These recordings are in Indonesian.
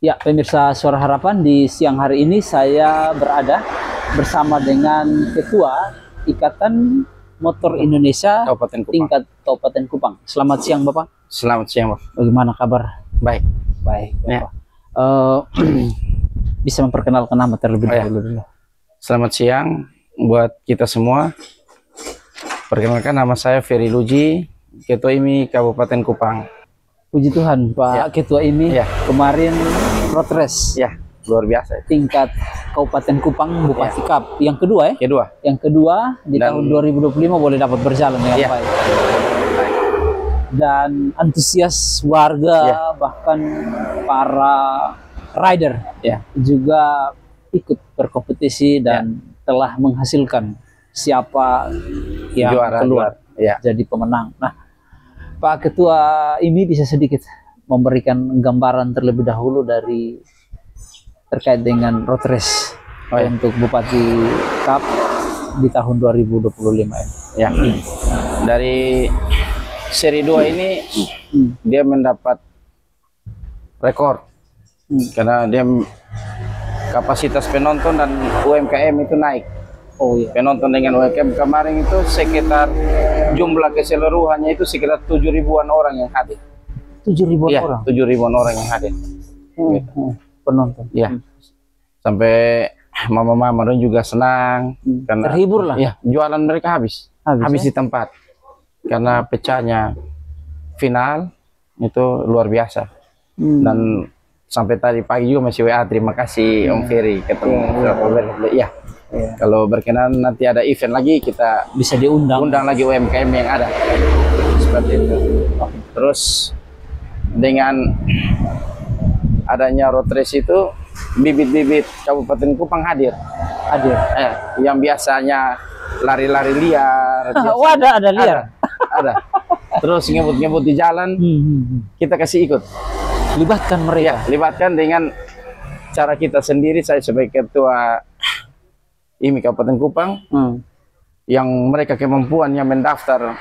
Ya, pemirsa Suara Harapan, di siang hari ini saya berada bersama dengan Ketua Ikatan Motor Indonesia Kabupaten Kupang. tingkat Kabupaten Kupang. Selamat siang, Bapak. Selamat siang, Pak. Bagaimana kabar? Baik. Baik, Ya. Bapak. Bisa memperkenalkan nama terlebih dahulu dulu. Selamat siang buat kita semua. Perkenalkan, nama saya Ferry Luji, Ketua IMI Kabupaten Kupang. Puji Tuhan, Pak Ya. Ketua IMI. Ya. Kemarin road race Ya, luar biasa. tingkat Kabupaten Kupang Bupati Cup yang kedua ya. Kedua. Yang kedua di Dan- tahun 2025 boleh dapat berjalan dengan Ya. baik. Dan antusias warga Ya. bahkan para rider Ya. juga ikut berkompetisi dan telah menghasilkan siapa yang keluar Ya. jadi pemenang. Nah, Pak Ketua IMI bisa sedikit memberikan gambaran terlebih dahulu dari terkait dengan road race untuk Bupati Cup di tahun 2025 ya. Ya. Dari seri 2 ini dia mendapat rekor karena dia kapasitas penonton dan UMKM itu naik. Oh iya. Penonton dengan UMKM kemarin itu sekitar jumlah keseluruhannya itu sekitar 7.000-an orang yang hadir. 7.000 Iya, orang 7.000-an orang yang hadir. penonton. Iya. Sampai mama-mama dan juga senang karena Terhibur lah. ya, jualan mereka habis Habis, di tempat. Karena pecahnya final itu luar biasa. Dan sampai tadi pagi juga masih WA, terima kasih Om Ferry ketemu. Iya. Kalau berkenan nanti ada event lagi, kita Bisa diundang. undang lagi UMKM yang ada. Seperti itu. Terus dengan adanya road race itu, bibit-bibit Kabupaten Kupang hadir. Yang biasanya lari-lari liar. Oh, ada liar. Ada. Terus ngebut-ngebut di jalan, kita kasih ikut. Libatkan mereka. Ya, libatkan dengan cara kita sendiri. Saya sebagai Ketua IMI Kabupaten Kupang, yang mereka kemampuannya mendaftarnya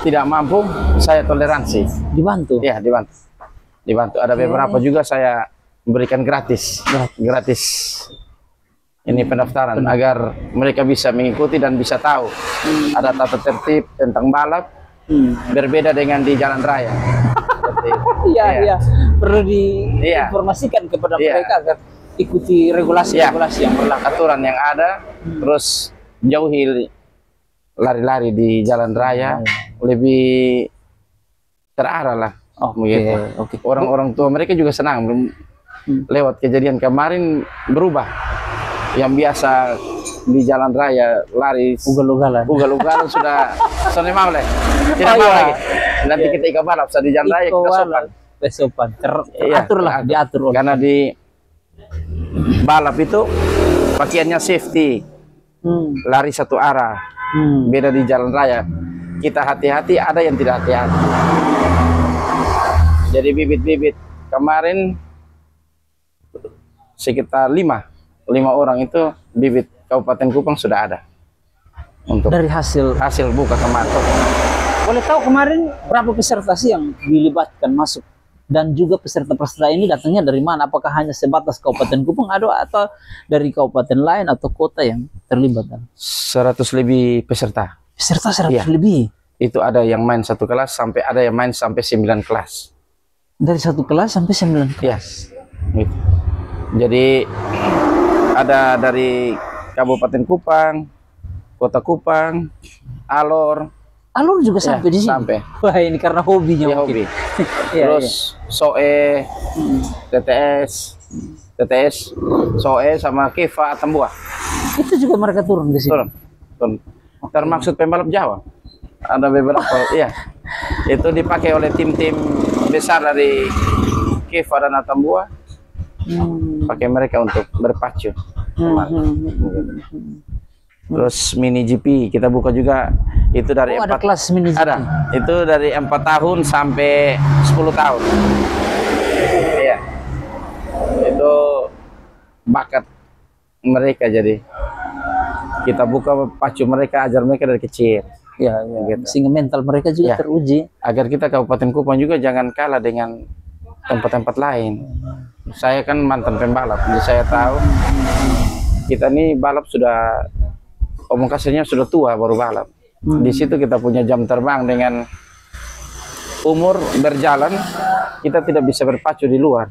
tidak mampu, saya toleransi. Dibantu. Ya, dibantu. Ada beberapa juga saya berikan gratis ini pendaftaran agar mereka bisa mengikuti dan bisa tahu ada tata tertib tentang balap berbeda dengan di jalan raya. Seperti itu. Iya. Perlu diinformasikan kepada mereka agar ikuti regulasi-regulasi yang berlaku. Aturan yang ada, terus jauhi lari-lari di jalan raya, lebih terarah lah. Begitu. Orang-orang tua mereka juga senang. Lewat kejadian kemarin berubah. Yang biasa di jalan raya lari ugal-ugalan sudah sore mau leh. Tidak mau lagi. Nanti kita ikut balap di jalan raya, kita sopan. Teratur lah, diatur. Karena di balap itu pakaiannya safety, lari satu arah, beda di jalan raya. Kita hati-hati, ada yang tidak hati-hati. Jadi bibit-bibit kemarin sekitar 5 orang itu bibit Kabupaten Kupang sudah ada. Untuk dari hasil buka kemarin. Boleh tahu kemarin berapa peserta sih yang dilibatkan masuk? Dan juga peserta-peserta ini datangnya dari mana? Apakah hanya sebatas Kabupaten Kupang atau dari kabupaten lain atau kota yang terlibat? 100 lebih peserta. Peserta 100 lebih? Itu ada yang main 1 kelas, sampai ada yang main sampai 9 kelas. Dari 1 kelas sampai 9 kelas? Ya, gitu. Jadi ada dari Kabupaten Kupang, Kota Kupang, Alor juga sampai di sini? Sampai. Wah, ini karena hobinya hobi. Terus Soe, TTS, Soe sama Keva Atambua. Itu juga mereka turun di sini? Turun. Termaksud pembalap Jawa. Ada beberapa, iya. Itu dipakai oleh tim-tim besar dari Keva dan Atambua. Pakai mereka untuk berpacu. Terus mini GP kita buka juga, itu dari ada kelas mini GP. Ada. Itu dari 4 tahun sampai 10 tahun. Iya. Itu bakat mereka, jadi kita buka pacu mereka, ajar mereka dari kecil. Ya, gitu. Sehingga mental mereka juga teruji. Agar kita Kabupaten Kupang juga jangan kalah dengan tempat-tempat lain. Saya kan mantan pembalap, jadi saya tahu kita nih balap sudah omong kasarnya sudah tua baru balap. Di situ kita punya jam terbang dengan umur berjalan, kita tidak bisa berpacu di luar.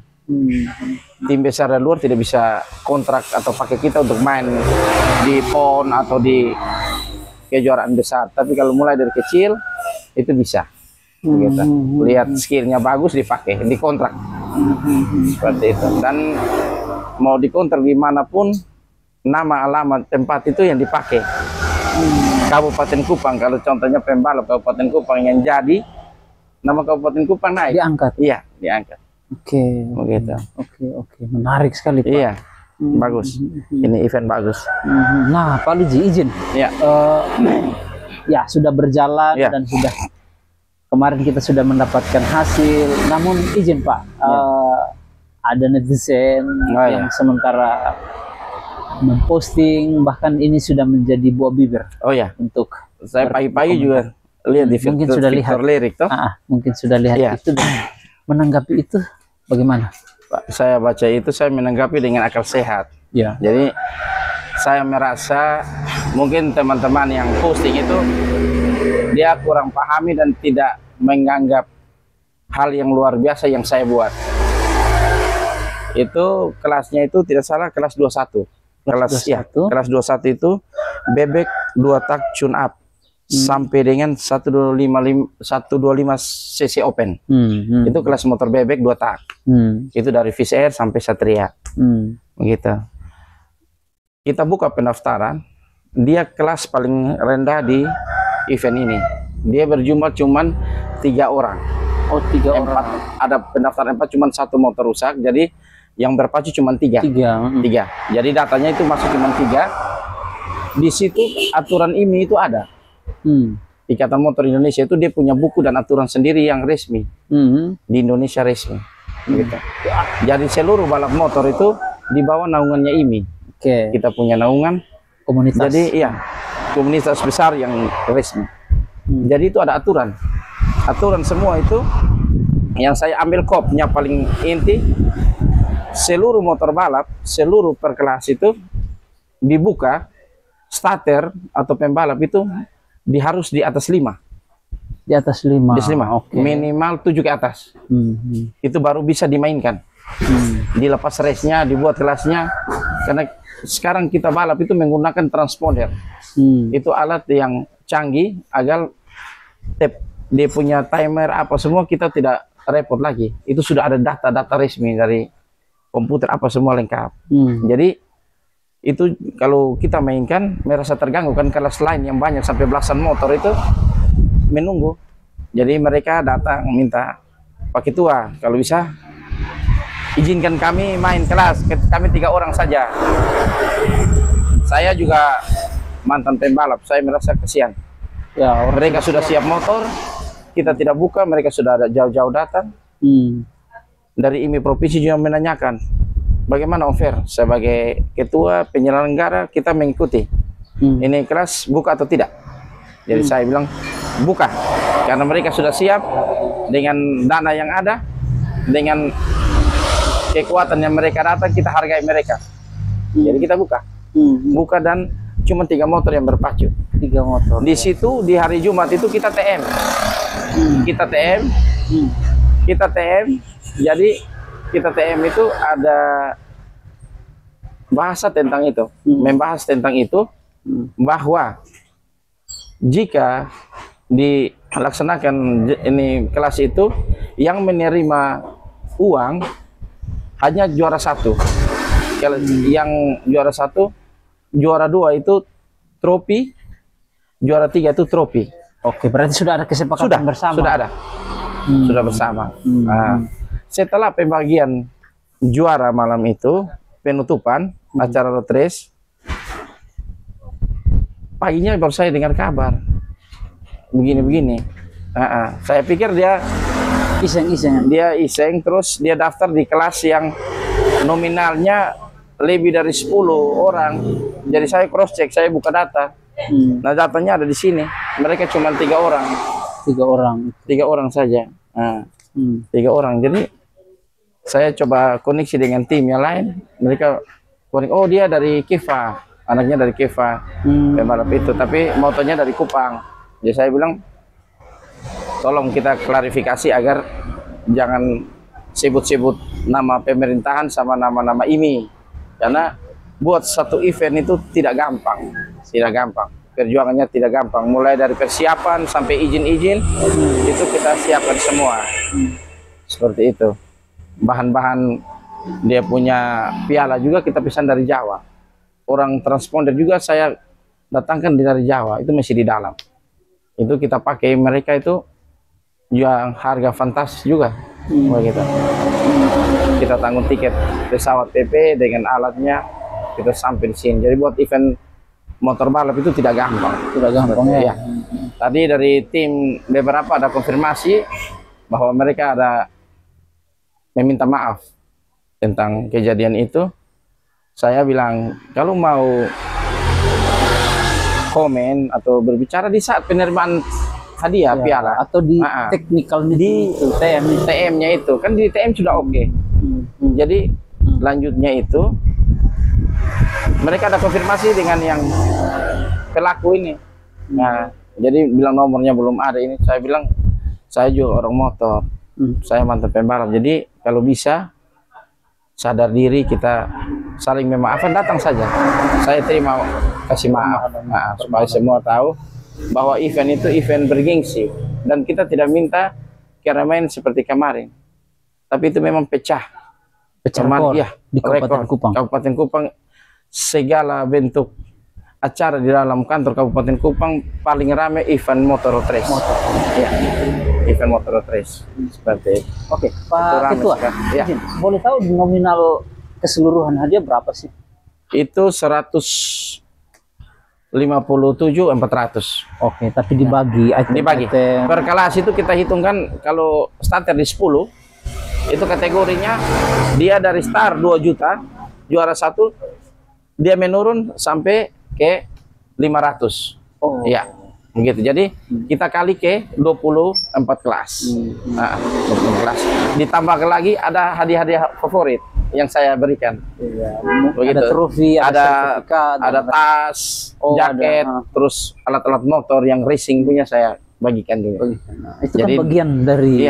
Tim besar dari luar tidak bisa kontrak atau pakai kita untuk main di PON atau di kejuaraan besar. Tapi kalau mulai dari kecil itu bisa. Gitu. Lihat skillnya bagus dipakai, dikontrak. Seperti itu. Dan mau dikontrak dimanapun, nama alamat tempat itu yang dipakai. Kabupaten Kupang, kalau contohnya pembalap Kabupaten Kupang yang jadi, nama Kabupaten Kupang naik. Diangkat. Iya, diangkat. Oke, Begitu. oke, menarik sekali Pak. Iya, bagus. Ini event bagus. Nah, Pak Liji izin. Iya. Ya sudah berjalan Iya. dan sudah kemarin kita sudah mendapatkan hasil. Namun izin Pak, ada netizen yang sementara memposting bahkan ini sudah menjadi buah bibir. Oh ya, untuk saya pagi-pagi juga lihat di mungkin sudah lihat lirik toh. Mungkin sudah lihat itu dan menanggapi itu bagaimana? Pak, saya baca itu saya menanggapi dengan akal sehat. Ya. Jadi saya merasa mungkin teman-teman yang posting itu dia kurang pahami dan tidak menganggap hal yang luar biasa yang saya buat. Itu kelasnya itu tidak salah kelas 21. Kelas 21 itu bebek 2 tak tune up sampai dengan 125 cc open. Itu kelas motor bebek 2 tak. Itu dari Fish Air sampai Satria. Begitu. Kita buka pendaftaran, dia kelas paling rendah di event ini. Dia berjumlah cuman 3 orang. Oh, 3 orang. Ada pendaftaran 4, cuman 1 motor rusak. Jadi yang berpacu cuma 3. 3. Jadi datanya itu masuk cuma 3. Di situ aturan IMI itu ada. Ikatan Motor Indonesia itu dia punya buku dan aturan sendiri yang resmi. Di Indonesia resmi. Gitu. Jadi seluruh balap motor itu di bawah naungannya IMI. Kita punya naungan komunitas. Jadi iya, komunitas besar yang resmi. Jadi itu ada aturan. Aturan semua itu yang saya ambil kopnya paling inti, seluruh motor balap, seluruh perkelas itu dibuka starter atau pembalap itu harus di atas 5. Di atas 5. Di atas 5. Minimal 7 ke atas. Itu baru bisa dimainkan. Dilepas race-nya, dibuat kelasnya. Karena sekarang kita balap itu menggunakan transponder. Itu alat yang canggih agar dia punya timer apa semua kita tidak repot lagi. Itu sudah ada data-data resmi dari komputer apa semua lengkap. Jadi itu kalau kita mainkan merasa terganggu kan, kelas lain yang banyak sampai belasan motor itu menunggu. Jadi mereka datang minta, Pak Ketua kalau bisa izinkan kami main kelas, kami 3 orang saja. Saya juga mantan pembalap, saya merasa kasihan. Ya, mereka sudah siap motor, kita tidak buka, mereka sudah ada jauh-jauh datang. Dari IMI Provinsi juga menanyakan, bagaimana Om Fer sebagai ketua penyelenggara kita mengikuti ini kelas buka atau tidak? Jadi saya bilang buka, karena mereka sudah siap dengan dana yang ada, dengan kekuatan yang mereka datang, kita hargai mereka. Jadi kita buka, dan cuma 3 motor yang berpacu. 3 motor. Di situ di hari Jumat itu kita TM, kita TM. Jadi kita TM itu ada bahasa tentang itu, membahas tentang itu, bahwa jika dilaksanakan ini kelas itu yang menerima uang hanya juara 1. Kalau yang juara 1, juara 2 itu trofi, juara 3 itu trofi. Oke, berarti sudah ada kesepakatan bersama. Sudah ada. Sudah bersama. Nah, setelah pembagian juara malam itu, penutupan acara road race, paginya baru saya dengar kabar begini-begini. Saya pikir dia iseng-iseng. Dia iseng, terus dia daftar di kelas yang nominalnya lebih dari 10 orang. Jadi saya cross check, saya buka data. Nah, datanya ada di sini. Mereka cuma 3 orang. 3 orang. 3 orang saja. 3 orang. Jadi saya coba koneksi dengan tim yang lain, mereka konek, oh dia dari Kiva, anaknya dari Kiva, pembalap itu, tapi motonya dari Kupang. Jadi saya bilang, tolong kita klarifikasi agar jangan sebut-sebut nama pemerintahan sama nama-nama IMI, karena buat satu event itu tidak gampang, perjuangannya tidak gampang, mulai dari persiapan sampai izin-izin itu kita siapkan semua, seperti itu. Bahan-bahan dia punya piala juga kita pesan dari Jawa, orang transponder juga saya datangkan dari Jawa, itu masih di dalam, itu kita pakai, mereka itu yang harga fantastis juga. Begitu. Kita tanggung tiket pesawat PP dengan alatnya, kita sampai di sini. Jadi buat event motor balap itu tidak gampang. Tidak gampang ya. Tadi dari tim beberapa ada konfirmasi bahwa mereka ada meminta maaf tentang kejadian itu. Saya bilang, kalau mau komen atau berbicara di saat penerimaan hadiah piala atau di teknikalnya di TM-nya itu kan di TM sudah oke. Jadi lanjutnya itu mereka ada konfirmasi dengan yang pelaku ini. Nah, jadi bilang nomornya belum ada ini. Saya bilang saya juga orang motor, saya mantan pembalap. Jadi kalau bisa sadar diri, kita saling memaafkan, datang saja. Saya terima kasih maaf, supaya semua tahu bahwa event itu event bergengsi dan kita tidak minta keramaian seperti kemarin, tapi itu memang pecah ya, di Kabupaten Kupang. Kabupaten Kupang, segala bentuk acara di dalam kantor Kabupaten Kupang paling ramai event motor road race. Ya, event motor road race seperti itu. Oke, Pak Ketua, ya. Boleh tahu nominal keseluruhan hadiah berapa sih? Itu 157.400. Oke, tapi dibagi per kelas itu kita hitungkan. Kalau starter di 10 itu kategorinya dia dari start 2 juta, juara 1 dia menurun sampai ke 500. Ya, begitu. Jadi kita kali ke 24 kelas. Nah, 24 kelas. Ditambah lagi ada hadiah-hadiah favorit yang saya berikan. Begitu. Ada trofi, ada sertifikat, ada tas, jaket, terus alat-alat motor yang racing punya saya bagikan juga. Nah, itu jadi, kan bagian dari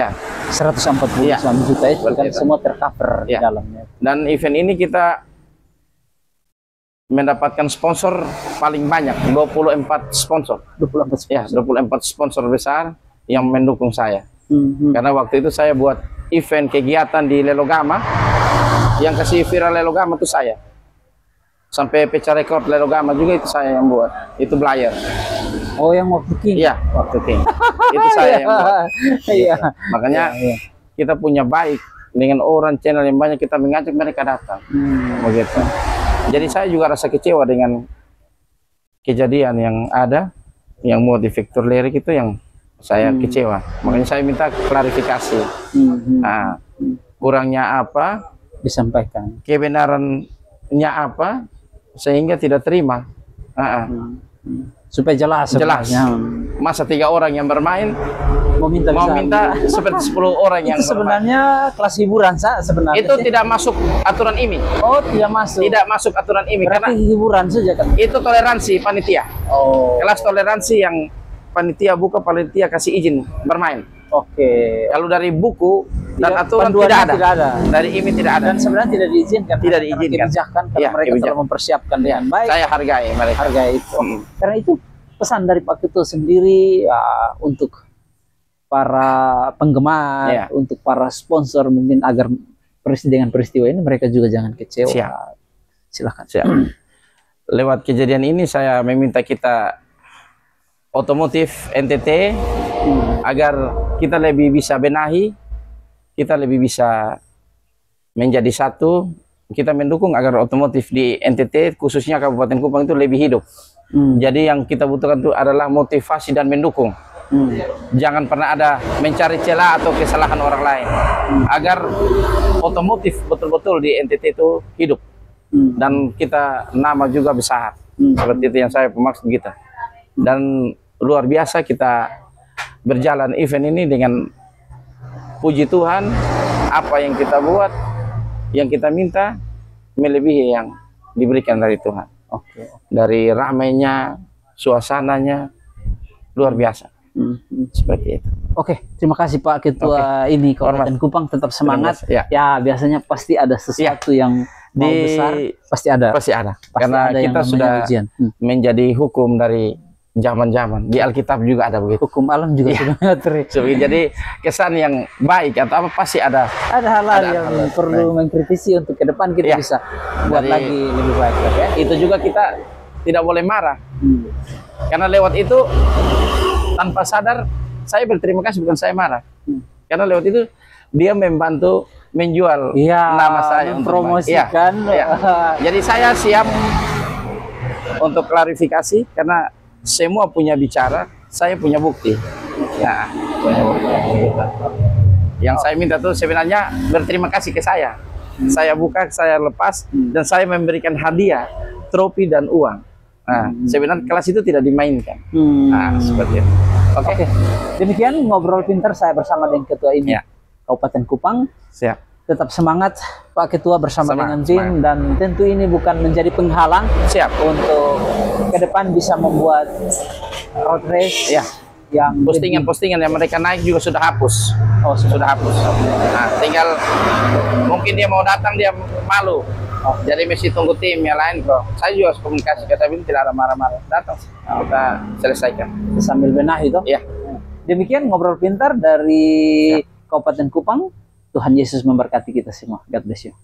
149 juta itu kan semua tercover di dalamnya. Dan event ini kita mendapatkan sponsor paling banyak, 24 sponsor. 24 sponsor besar yang mendukung saya. Karena waktu itu saya buat event kegiatan di Lelogama, yang kasih viral Lelogama itu saya. Sampai pecah rekor Lelogama juga itu saya yang buat. Itu Blayer. Oh, yang waktu King? Iya, waktu King. Itu saya yang buat. Iya. Makanya kita punya baik dengan orang channel yang banyak, kita mengajak mereka datang. Begitu. Jadi saya juga rasa kecewa dengan kejadian yang ada, yang mau di Victor Lirik itu yang saya kecewa. Makanya saya minta klarifikasi. Nah, kurangnya apa? Disampaikan. Kebenarannya apa? Sehingga tidak terima. Supaya jelas. Masa 3 orang yang bermain mau minta seperti 10 orang yang itu sebenarnya bermain. Kelas hiburan sebenarnya. Itu tidak masuk aturan IMI. Oh, tidak masuk. Tidak masuk aturan IMI. Berarti karena hiburan saja kan. Itu toleransi panitia. Kelas toleransi yang panitia buka, panitia kasih izin bermain. Oke. Kalau dari buku dan aturan tidak ada. Dari IMI tidak ada. Dan sebenarnya tidak diizinkan. Tidak diizinkan. Kebijakan karena mereka telah mempersiapkan dengan baik. Saya hargai mereka. Hargai itu. Karena itu pesan dari Pak Ketua sendiri untuk para penggemar, untuk para sponsor mungkin agar dengan peristiwa ini mereka juga jangan kecewa. Silakan. Lewat kejadian ini saya meminta kita otomotif NTT agar kita lebih bisa benahi, kita lebih bisa menjadi satu, kita mendukung agar otomotif di NTT khususnya Kabupaten Kupang itu lebih hidup. Jadi yang kita butuhkan itu adalah motivasi dan mendukung. Jangan pernah ada mencari celah atau kesalahan orang lain, agar otomotif betul-betul di NTT itu hidup dan kita nama juga besar. Seperti itu yang saya maksud kita. Dan luar biasa kita berjalan event ini dengan puji Tuhan apa yang kita buat, yang kita minta melebihi yang diberikan dari Tuhan. Oke. Dari ramainya, suasananya luar biasa. Seperti itu. Oke, terima kasih Pak Ketua ini Kabupaten Kupang, tetap semangat. Ya, biasanya pasti ada sesuatu yang mau besar, pasti ada. Pasti ada. Karena ada kita sudah menjadi hukum dari zaman-zaman. Di Alkitab juga ada begitu. Hukum alam juga sudah mengatur. Jadi kesan yang baik atau apa pasti ada. Ada hal-hal yang perlu mengkritisi untuk ke depan kita bisa buat lagi lebih baik. Ya. Itu juga kita tidak boleh marah. Karena lewat itu tanpa sadar saya berterima kasih, bukan saya marah. Karena lewat itu dia membantu menjual nama saya, mempromosikan. Jadi saya siap untuk klarifikasi karena semua punya bicara, saya punya bukti. Ya, yang saya minta tuh sebenarnya berterima kasih ke saya. Saya buka, saya lepas, dan saya memberikan hadiah, trofi dan uang. Nah, sebenarnya kelas itu tidak dimainkan. Nah, seperti itu. Oke. Demikian ngobrol pintar saya bersama dengan Ketua ini Kabupaten Kupang. Siap. Tetap semangat Pak Ketua bersama dengan tim, dan tentu ini bukan menjadi penghalang untuk ke depan bisa membuat road race yang postingan-postingan yang mereka naik juga sudah hapus. Sudah hapus. Nah, tinggal mungkin dia mau datang dia malu. Jadi mesti tunggu tim yang lain kok. Saya juga harus komunikasi, kata Bin tidak ada marah-marah. Datang, kita selesaikan. Sambil benahi itu. Ya. Demikian ngobrol pintar dari Kabupaten Kupang. Tuhan Yesus memberkati kita semua. God bless you.